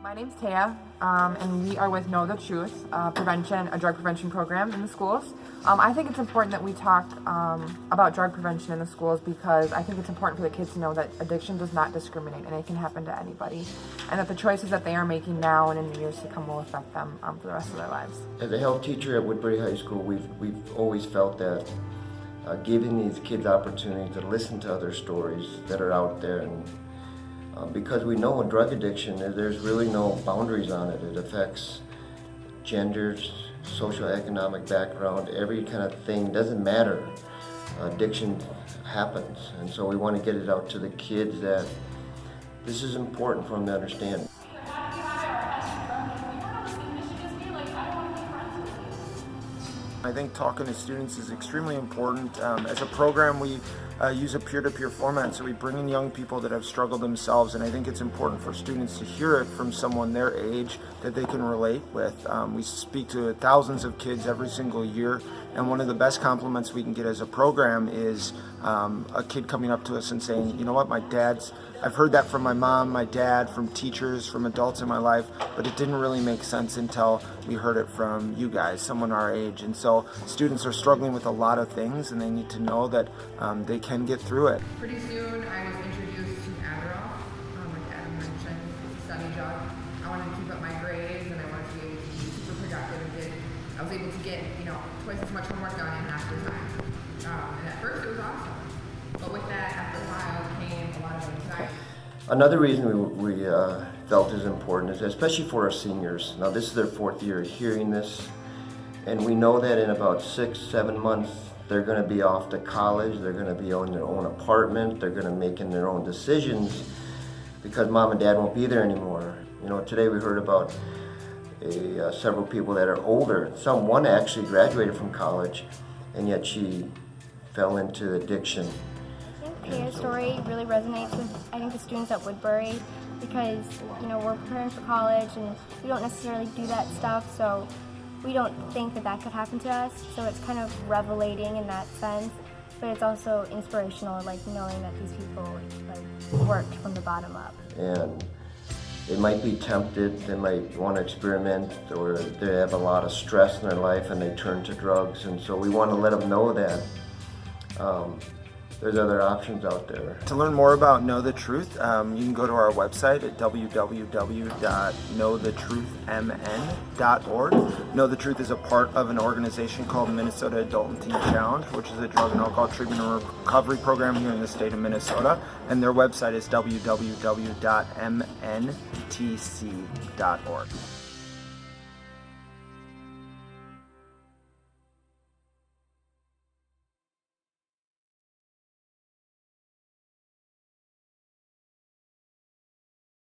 My name's Taya, and we are with Know the Truth, a drug prevention program in the schools. I think it's important that we talk about drug prevention in the schools because I think it's important for the kids to know that addiction does not discriminate and it can happen to anybody, and that the choices that they are making now and in the years to come will affect them for the rest of their lives. As a health teacher at Woodbury High School, we've always felt that giving these kids opportunity to listen to other stories that are out there, and because we know drug addiction, there's really no boundaries on it. It affects genders, socioeconomic background, every kind of thing, doesn't matter. Addiction happens, and so we want to get it out to the kids that this is important for them to understand. I think talking to students is extremely important. As a program, we use a peer-to-peer format, so we bring in young people that have struggled themselves, and I think it's important for students to hear it from someone their age that they can relate with. We speak to thousands of kids every single year, and one of the best compliments we can get as a program is a kid coming up to us and saying, you know what, I've heard that from my mom, my dad, from teachers, from adults in my life, but it didn't really make sense until we heard it from you guys, someone our age. And so students are struggling with a lot of things, and they need to know that they can get through it. Pretty soon I was introduced to Adderall, like Adam mentioned, it's a study drug. I wanted to keep up my grades and I wanted to be able to be super productive, and I was able to get twice as much homework done in half the time. And at first it was awesome, but with that, after a while, came a lot of anxiety. Another reason we felt is important is especially for our seniors. Now this is their 4th year hearing this, and we know that in about 6-7 months they're going to be off to college, they're going to be on their own apartment, they're going to be making their own decisions because mom and dad won't be there anymore. Today we heard about several people that are older. One actually graduated from college, and yet she fell into addiction. Taya's story really resonates with, I think, the students at Woodbury because, we're preparing for college and we don't necessarily do that stuff, so we don't think that could happen to us. So it's kind of revelating in that sense, but it's also inspirational, knowing that these people worked from the bottom up. And they might be tempted, they might want to experiment, or they have a lot of stress in their life and they turn to drugs, and so we want to let them know that there's other options out there. To learn more about Know the Truth, you can go to our website at www.knowthetruthmn.org. Know the Truth is a part of an organization called Minnesota Adult and Teen Challenge, which is a drug and alcohol treatment and recovery program here in the state of Minnesota, and their website is www.mntc.org.